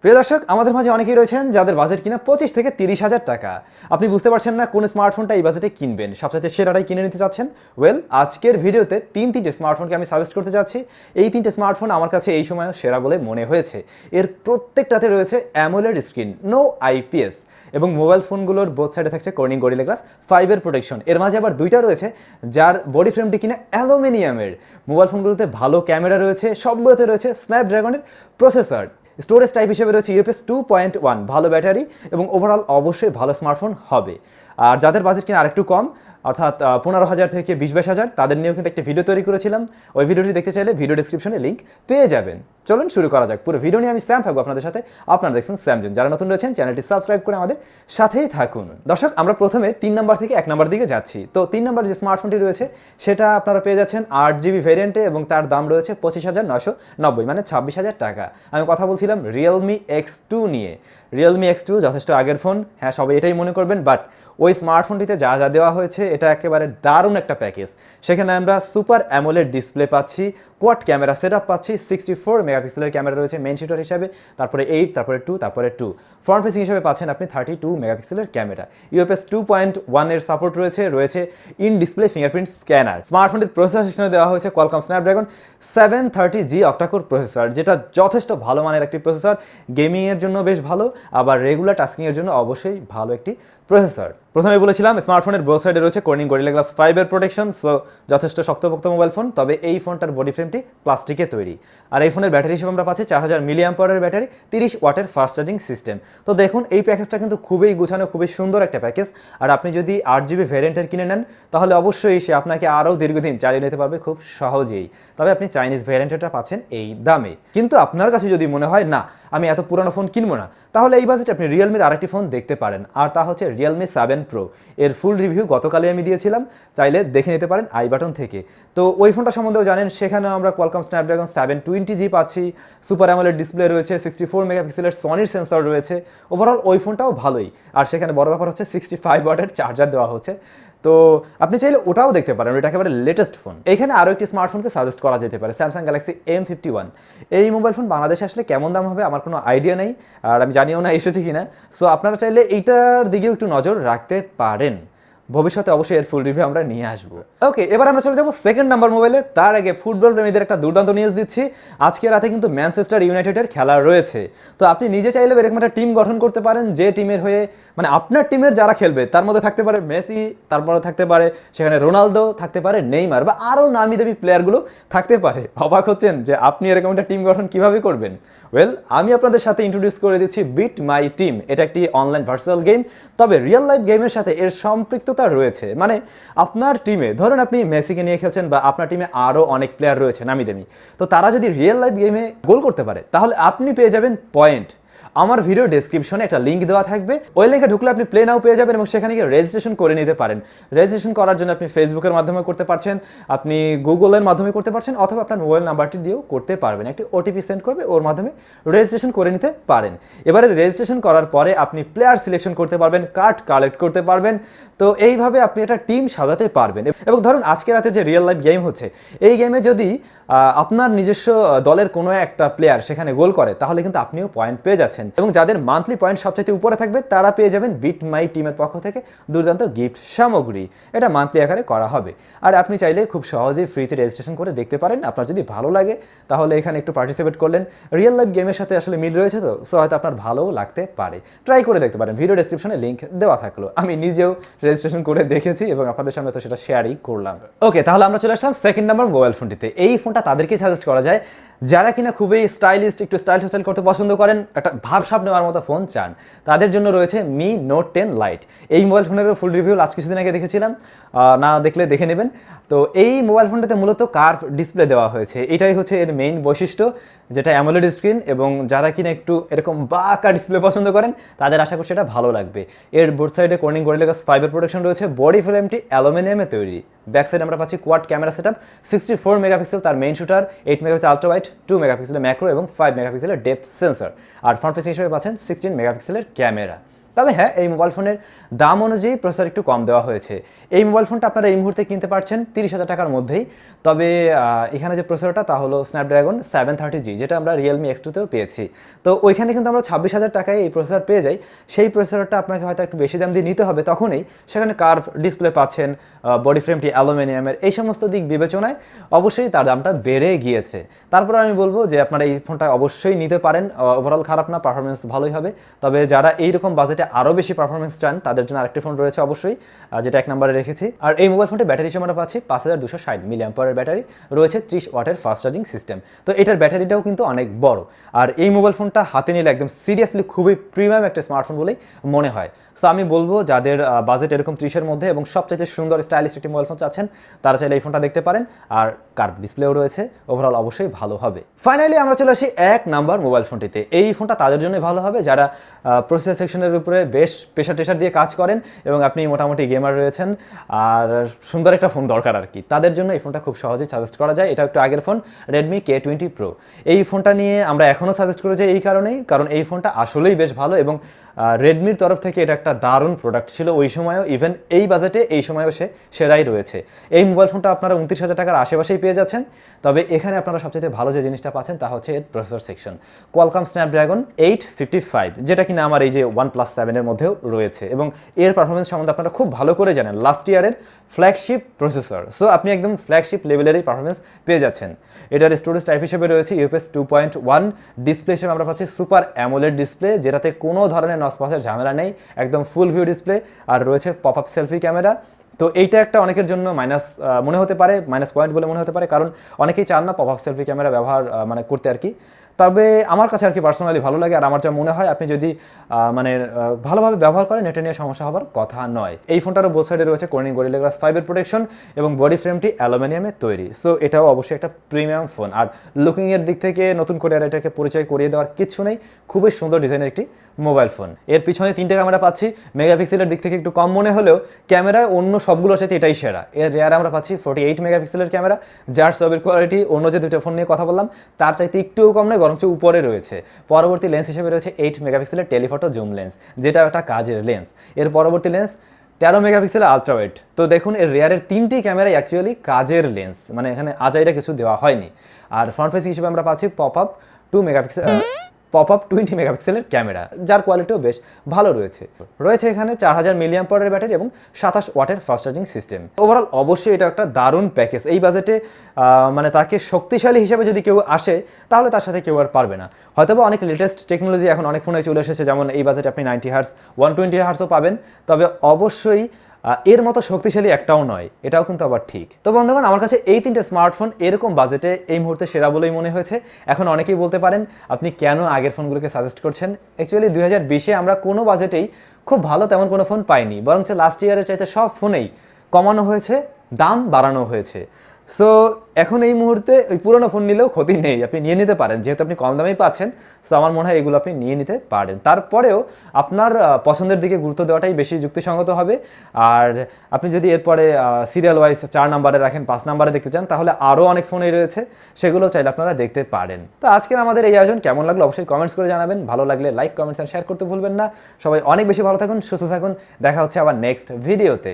প্রিয় দর্শক, আমাদের মাঝে অনেকেই রয়েছেন যাদের বাজেট কিনা 25 থেকে 30,000 টাকা। আপনি বুঝতে পারছেন না কোন স্মার্টফোনটা এই বাজেটে কিনবেন, সবচেয়ে সেরাটাই কিনে নিতে চাচ্ছেন। আজকের ভিডিওতে তিনটে স্মার্টফোনকে আমি সাজেস্ট করতে যাচ্ছি। এই তিনটে স্মার্টফোন আমার কাছে এই সময় সেরা বলে মনে হয়েছে। এর প্রত্যেকটাতে রয়েছে অ্যামোলেড স্ক্রিন, নো আইপিএস, এবং মোবাইল ফোনগুলোর বোথ সাইডে থাকছে কর্নিং গরিলা গ্লাস 5 প্রোটেকশন। এর মাঝে আবার দুইটা রয়েছে যার বডি ফ্রেমটি কিনা অ্যালুমিনিয়ামের। মোবাইল ফোনগুলোতে ভালো ক্যামেরা রয়েছে, সবগুলোতে রয়েছে স্ন্যাপড্রাগনের প্রসেসর। স্টোরেজ টাইপ হিসেবে রয়েছে ইউএফএস 2.1, ভালো ব্যাটারি এবং ওভারঅল অবশ্যই ভালো স্মার্টফোন হবে। আর যাদের বাজেট কিনা আরেকটু কম, অর্থাৎ 15,000 থেকে 20-22,000, তাদের নিয়েও কিন্তু একটা ভিডিও তৈরি করেছিলাম। ওই ভিডিওটি দেখতে চাইলে ভিডিও ডেসক্রিপশনে লিঙ্ক পেয়ে যাবেন। চলুন শুরু করা যাক। পুরো ভিডিও নিয়ে আমি স্যাম থাকবো আপনাদের সাথে। আপনারা দেখছেন SamZone। যারা নতুন রয়েছেন চ্যানেলটি সাবস্ক্রাইব করে আমাদের সাথেই থাকুন। দর্শক, আমরা প্রথমে 3 নম্বর থেকে 1 নম্বর দিকে যাচ্ছি। তো 3 নম্বর যে স্মার্টফোনটি রয়েছে সেটা আপনারা পেয়ে যাচ্ছেন 8GB ভ্যারিয়েন্টে এবং তার দাম রয়েছে 25,990, মানে 26,000 টাকা। আমি কথা বলছিলাম Realme X2 নিয়ে। Realme X2 যথেষ্ট আগের ফোন, হ্যাঁ সবাই এটাই মনে করবেন, বাট ওই স্মার্টফোনটিতে যা যা দেওয়া হয়েছে এটা একেবারে দারুণ একটা প্যাকেজ। সেখানে আমরা সুপার অ্যামোলেড ডিসপ্লে পাচ্ছি, কোয়াড ক্যামেরা সেটআপ পাচ্ছি, 64 মেগাপিক্সেলের ক্যামেরা রয়েছে মেইন শুটার হিসাবে, তারপরে 8, তারপরে 2, তারপরে 2। ফ্রন্ট ফেসিং হিসেবে পাচ্ছেন আপনি 32 মেগাপিক্সেলের ক্যামেরা। ইউএফএস 2.1 এর সাপোর্ট রয়েছে ইন ডিসপ্লে ফিঙ্গারপ্রিন্ট স্ক্যানার। স্মার্টফোনটির প্রসেসর সেকশনে দেওয়া হয়েছে Qualcomm Snapdragon 730G octa-core processor, যেটা যথেষ্ট ভালো মানের একটি প্রসেসর। গেমিংয়ের জন্য বেশ ভালো, আবার রেগুলার টাস্কিংয়ের জন্য অবশ্যই ভালো একটি প্রসেসর। প্রথমে বলেছিলাম স্মার্টফোনের বোথ সাইডে রয়েছে Corning gorilla glass 5 protection, so যথেষ্ট শক্তপোক্ত মোবাইল ফোন। তবে এই ফোনটার বডি ফ্রেমটি প্লাস্টিকে তৈরি। আর এই ফোনের ব্যাটারি হিসেবে আমরা পাচ্ছি 4000 মিলিঅ্যাম্পিয়ারের ব্যাটারি, 30 ওয়াটের ফাস্ট চার্জিং সিস্টেম। তো দেখুন, এই প্যাকেজটা কিন্তু খুবই গুছানো, খুবই সুন্দর একটা প্যাকেজ। আর আপনি যদি 8GB ভ্যারিয়েন্টের কিনে নেন তাহলে অবশ্যই সে আপনাকে আরও দীর্ঘদিন চালিয়ে নিতে পারবে খুব সহজেই। তবে আপনি চাইনিজ ভ্যারিয়েন্টটা পাচ্ছেন এই দামে। কিন্তু আপনার কাছে যদি মনে হয় না আমি এত পুরনো ফোন কিনবো না, তাহলে এই বাজেটে আপনি রিয়েলমির আরেকটি ফোন দেখতে পারেন, আর তা হচ্ছে Realme 7 Pro। এর ফুল রিভিউ গতকালই আমি দিয়েছিলাম, চাইলে দেখে নিতে পারেন আই বাটন থেকে। তো ওই ফোনটা সম্বন্ধেও জানেন, সেখানেও আমরা Qualcomm Snapdragon 720G পাচ্ছি, সুপার অ্যামোলেড ডিসপ্লে রয়েছে, 64 মেগাপিক্সেলের সনির সেন্সর রয়েছে। ওভারঅল ওই ফোনটাও ভালোই। আর সেখানে বড় ব্যাপার হচ্ছে 65 ওয়াটের চার্জার দেওয়া হচ্ছে। তো আপনি চাইলে ওটাও দেখতে পারেন, ওটা একেবারে লেটেস্ট ফোন। এখানে আরও একটি স্মার্টফোনকে সাজেস্ট করা যেতে পারে, স্যামসাং গ্যালাক্সি M51। এই মোবাইল ফোন বাংলাদেশে আসলে কেমন দাম হবে আমার কোনো আইডিয়া নেই, আর আমি জানিও না এসেছে কিনা। সো আপনারা চাইলে এইটার দিকেও একটু নজর রাখতে পারেন। ভবিষ্যতে অবশ্যই এর ফুল রিভিউ আমরা নিয়ে আসবো। ওকে, এবার আমরা চলে যাবো সেকেন্ড নাম্বার মোবাইলে। তার আগে ফুটবল প্রেমীদের একটা দুর্দান্ত নিউজ দিচ্ছি। আজকে রাতে কিন্তু ম্যানচেস্টার ইউনাইটেডের খেলা রয়েছে। তো আপনি নিজে চাইলে এরকম একটা টিম গঠন করতে পারেন, যে টিমের হয়ে মানে আপনার টিমের যারা খেলবে তার মধ্যে থাকতে পারে মেসি, তারপরে থাকতে পারে সেখানে রোনালদো, থাকতে পারে নেইমার, বা আরও নামি দামি প্লেয়ারগুলো থাকতে পারে। অবাক হচ্ছেন যে আপনি এরকম একটা টিম গঠন কিভাবে করবেন? আমি আপনাদের সাথে ইন্ট্রোডিউস করে দিচ্ছি বিট মাই টিম। এটা একটি অনলাইন ভার্চুয়াল গেম, তবে রিয়েল লাইফ গেমের সাথে এর সম্পৃক্ততা রয়েছে। মানে আপনার টিমে ধরুন আপনি মেসিকে নিয়ে খেলছেন, বা আপনার টিমে আরও অনেক প্লেয়ার রয়েছে নামি দামি, তো তারা যদি রিয়েল লাইফ গেমে গোল করতে পারে তাহলে আপনি পেয়ে যাবেন পয়েন্ট। আমার ভিডিও ডেসক্রিপশনে একটা লিঙ্ক দেওয়া থাকবে, ওই লিঙ্কে ঢুকলে আপনি প্লে নাও পেয়ে যাবেন এবং সেখানে গিয়ে রেজিস্ট্রেশন করে নিতে পারেন। রেজিস্ট্রেশন করার জন্য আপনি ফেসবুকের মাধ্যমে করতে পারছেন, আপনি গুগলের মাধ্যমে করতে পারছেন, অথবা আপনার মোবাইল নাম্বারটি দিয়েও করতে পারবেন। একটি ওটিপি সেন্ড করবে, ওর মাধ্যমে রেজিস্ট্রেশন করে নিতে পারেন। এবারে রেজিস্ট্রেশন করার পরে আপনি প্লেয়ার সিলেকশন করতে পারবেন, কার্ড কালেক্ট করতে পারবেন। তো এইভাবে আপনি একটা টিম সাজাতে পারবেন। এবং ধরুন আজকে রাতে যে রিয়েল লাইফ গেম হচ্ছে, এই গেমে যদি আপনার নিজস্ব দলের কোনো একটা প্লেয়ার সেখানে গোল করে তাহলে কিন্তু আপনিও পয়েন্ট পেয়ে যাচ্ছেন, এবং যাদের মান্থলি পয়েন্ট সবচেয়ে উপরে থাকবে তারা পেয়ে যাবেন বিট মাই টিমের পক্ষ থেকে দুর্দান্ত গিফট সামগ্রী। এটা মান্থলি আকারে করা হবে। আর আপনি চাইলে খুব সহজেই ফ্রিতে রেজিস্ট্রেশন করে দেখতে পারেন। আপনার যদি ভালো লাগে তাহলে এখানে একটু পার্টিসিপেট করলেন। রিয়েল লাইফ গেমের সাথে আসলে মিল রয়েছে, তো সো হয়তো আপনার ভালোও লাগতে পারে। ট্রাই করে দেখতে পারেন, ভিডিও ডেসক্রিপশনে লিঙ্ক দেওয়া থাকলো। আমি নিজেও রেজিস্ট্রেশন করে দেখেছি এবং আপনাদের সামনে তো সেটা শেয়ারই করলাম। ওকে, তাহলে আমরা চলে আসলাম সেকেন্ড নাম্বার মোবাইল ফোনটিতে। এই ফোনটা তাদেরকে সাজেস্ট করা যায় যারা কিনা খুবই স্টাইলিশ, একটু স্টাইল করতে পছন্দ করেন, একটা ভাবসাব নেওয়ার মতো ফোন চান, তাদের জন্য রয়েছে Mi Note 10 Lite। এই মোবাইল ফোনের ফুল রিভিউ লাস্ট কিছুদিন আগে দেখেছিলাম, না দেখলে দেখে নেবেন। তো এই মোবাইল ফোনটাতে মূলত কার্ভ ডিসপ্লে দেওয়া হয়েছে, এটাই হচ্ছে এর মেইন বৈশিষ্ট্য, যেটা অ্যামোলেড স্ক্রিন। এবং যারা কিনা একটু এরকম বাঁকা ডিসপ্লে পছন্দ করেন তাদের আশা করছি এটা ভালো লাগবে। এর বোথ সাইডে কর্নিং গরিলা গ্লাস 5 প্রোটেকশন রয়েছে, বডি ফ্রেমটি অ্যালুমিনিয়ামে তৈরি। ব্যাক সাইডে আমরা পাচ্ছি কোয়াড ক্যামেরা সেটআপ, 64 মেগাপিক্সেল তার main shooter, 8 megapixel ultra wide, 2 মেগাপিক্সেলের ম্যাক্রো এবং 5 মেগাপিক্সেলের ডেপথ সেন্সর। আর ফ্রন্ট ফেসিং হিসেবে পাচ্ছেন 16 মেগাপিক্সেলের ক্যামেরা। তবে হ্যাঁ, এই মোবাইল ফোনের দাম অনুযায়ী প্রসেসর একটু কম দেওয়া হয়েছে। এই মোবাইল ফোনটা আপনারা এই মুহূর্তে কিনতে পারছেন 30,000 টাকার মধ্যেই। তবে এখানে যে প্রসেসরটা তা হলো স্ন্যাপড্রাগন 730G, যেটা আমরা রিয়েলমি X2তেও পেয়েছি। তো ওইখানে কিন্তু আমরা 26,000 টাকায় এই প্রসেসর পেয়ে যাই। সেই প্রসেসরটা আপনাকে হয়তো একটু বেশি দাম দিয়ে নিতে হবে, তখনই সেখানে কার্ভ ডিসপ্লে পাচ্ছেন, বডি ফ্রেমটি অ্যালুমিনিয়ামের, এই সমস্ত দিক বিবেচনায় অবশ্যই তার দামটা বেড়ে গিয়েছে। তারপরে আমি বলবো যে আপনারা এই ফোনটা অবশ্যই নিতে পারেন, ওভারঅল খারাপ না, পারফরমেন্স ভালোই হবে। তবে যারা এইরকম বাজেটে আরও বেশি পারফরমেন্স চান তাদের জন্য আরেকটি ফোন রয়েছে অবশ্যই, যেটা 1 নম্বরে রেখেছি। আর এই মোবাইল ফোনটি ব্যাটারি হিসেবে আমরা পাচ্ছি 5260 mAh ব্যাটারি, রয়েছে 30 ওয়াটের ফাস্ট চার্জিং সিস্টেম। তো এটার ব্যাটারিটাও কিন্তু অনেক বড়। আর এই মোবাইল ফোনটা হাতে নিলে একদম সিরিয়াসলি খুবই প্রিমিয়াম একটা স্মার্টফোন বলেই মনে হয়। সো আমি বলবো যাদের বাজেট এরকম 30-এর মধ্যে এবং সবচাইতে সুন্দর স্টাইলিশ একটি মোবাইল ফোন চাচ্ছেন তারা চাইলে এই ফোনটা দেখতে পারেন। আর কার্ভ ডিসপ্লেও রয়েছে, ওভারঅল অবশ্যই ভালো হবে। ফাইনালি আমরা চলে আসি 1 নাম্বার মোবাইল ফোনটিতে। এই ফোনটা তাদের জন্য ভালো হবে যারা প্রসেসর সেকশনের উপরে বেশ প্রেশার দিয়ে কাজ করেন এবং আপনি মোটামুটি গেমার রয়েছেন আর সুন্দর একটা ফোন দরকার আর কি, তাদের জন্য এই ফোনটা খুব সহজেই সাজেস্ট করা যায়। এটা একটু আগের ফোন, রেডমি K20 Pro। এই ফোনটা নিয়ে আমরা এখনও সাজেস্ট করে যাই এই কারণেই, কারণ এই ফোনটা আসলেই বেশ ভালো এবং রেডমির তরফ থেকে এটা একটা দারুণ প্রোডাক্ট ছিল ওই সময়ও, ইভেন এই বাজেটে এই সময়ও সেরাই রয়েছে। এই মোবাইল ফোনটা আপনারা 29,000 টাকার আশেপাশেই পেয়ে যাচ্ছেন। তবে এখানে আপনারা সবচেয়ে ভালো যে জিনিসটা পাচ্ছেন তা হচ্ছে এর প্রসেসর সেকশন, কোয়ালকম স্ন্যাপড্রাগন 855, যেটা কিনা আমার এই যে OnePlus 7-এর মধ্যেও রয়েছে এবং এর পারফরমেন্স সম্বন্ধে আপনারা খুব ভালো করে জানেন, লাস্ট ইয়ারের ফ্ল্যাগশিপ প্রসেসর। সো আপনি একদম ফ্ল্যাগশিপ লেভেলেরই পারফরমেন্স পেয়ে যাচ্ছেন। এটার স্টোরেজ টাইপ হিসেবে রয়েছে UFS 2.1, ডিসপ্লে হিসেবে আমরা পাচ্ছি সুপার অ্যামোলেড ডিসপ্লে, যেটাতে কোনো ধরনের নসপসের ঝামেলা নেই, একদম ফুল ভিউ ডিসপ্লে। আর রয়েছে পপ আপ সেলফি ক্যামেরা। তো এইটা একটা অনেকের জন্য মাইনাস মনে হতে পারে, মাইনাস পয়েন্ট বলে মনে হতে পারে, কারণ অনেকেই চান না পপ আপ সেলফি ক্যামেরা ব্যবহার করতে আর কি। তবে আমার কাছে আর কি পার্সোনালি ভালো লাগে। আর আমার যা মনে হয় আপনি যদি ভালোভাবে ব্যবহার করেন এটা নিয়ে সমস্যা হবার কথা নয়। এই ফোনটারও বোথ সাইডে রয়েছে Corning Gorilla Glass 5-এর প্রোটেকশন এবং বডি ফ্রেমটি অ্যালুমিনিয়ামে তৈরি। সো এটাও অবশ্যই একটা প্রিমিয়াম ফোন। আর লুকিংয়ের দিক থেকে নতুন করে আর এটাকে পরিচয় করিয়ে দেওয়ার কিছু নেই, খুবই সুন্দর ডিজাইনের একটি মোবাইল ফোন। এর পিছনে 3টে ক্যামেরা পাচ্ছি, মেগাপিক্সেলের দিক থেকে একটু কম মনে হলেও ক্যামেরায় অন্য সবগুলোর সাথে এটাই সেরা। এর রেয়ার আমরা পাচ্ছি 48 মেগাপিক্সেলের ক্যামেরা, যার ছবির কোয়ালিটি অন্য যে দুটো ফোন নিয়ে কথা বললাম তার চাইতে একটুও কম নয়, বরঞ্চ উপরে রয়েছে। পরবর্তী লেন্স হিসেবে রয়েছে 8 মেগাপিক্সেলের টেলিফটো জুম লেন্স, যেটা একটা কাজের লেন্স। এর পরবর্তী লেন্স 13 মেগাপিক্সেলের আলট্রাওয়াইড। তো দেখুন এর রেয়ারের 3টি ক্যামেরাই অ্যাকচুয়ালি কাজের লেন্স, মানে এখানে আজাইরা কিছু দেওয়া হয়নি। আর ফ্রন্ট ফেস হিসেবে আমরা পাচ্ছি পপ আপ 20 মেগাপিক্সেলের ক্যামেরা, যার কোয়ালিটিও বেশ ভালো রয়েছে এখানে 4000 mAh ব্যাটারি এবং 27 ওয়াটের ফাস্ট চার্জিং সিস্টেম। ওভারঅল অবশ্যই এটা একটা দারুণ প্যাকেজ। এই বাজেটে তাকে শক্তিশালী হিসেবে যদি কেউ আসে তাহলে তার সাথে কেউ আর পারবে না। হয়তোবা অনেক লেটেস্ট টেকনোলজি এখন অনেক ফোনে চলে এসেছে, যেমন এই বাজেটে আপনি 90 হার্টজ 120 হার্টজও পাবেন। তবে অবশ্যই এর মতো শক্তিশালী একটাও নয়, এটাও কিন্তু আবার ঠিক। তো বন্ধুগণ, আমার কাছে এই 3টে স্মার্টফোন এরকম বাজেটে এই মুহূর্তে সেরা বলেই মনে হয়েছে। এখন অনেকেই বলতে পারেন আপনি কেন আগের ফোনগুলোকে সাজেস্ট করছেন। অ্যাকচুয়ালি 2020-এ আমরা কোনো বাজেটেই খুব ভালো তেমন কোনো ফোন পাইনি, বরঞ্চ লাস্ট ইয়ারের চাইতে সব ফোনেই কমানো হয়েছে, দাম বাড়ানো হয়েছে। সো এখন এই মুহূর্তে ওই পুরোনো ফোন নিলেও ক্ষতি নেই, আপনি নিয়ে নিতে পারেন, যেহেতু আপনি কম দামেই পাচ্ছেন। সো আমার মনে হয় এগুলো আপনি নিয়ে নিতে পারেন। তারপরেও আপনার পছন্দের দিকে গুরুত্ব দেওয়াটাই বেশি যুক্তিসঙ্গত হবে। আর আপনি যদি এরপরে সিরিয়াল ওয়াইজ 4 নাম্বারে রাখেন, 5 নাম্বারে দেখতে চান, তাহলে আরও অনেক ফোনই রয়েছে, সেগুলো চাইলে আপনারা দেখতে পারেন। তো আজকের আমাদের এই আয়োজন কেমন লাগলো অবশ্যই কমেন্টস করে জানাবেন। ভালো লাগলে লাইক, কমেন্টস আর শেয়ার করতে ভুলবেন না। সবাই অনেক বেশি ভালো থাকুন, সুস্থ থাকুন। দেখা হচ্ছে আবার নেক্সট ভিডিওতে।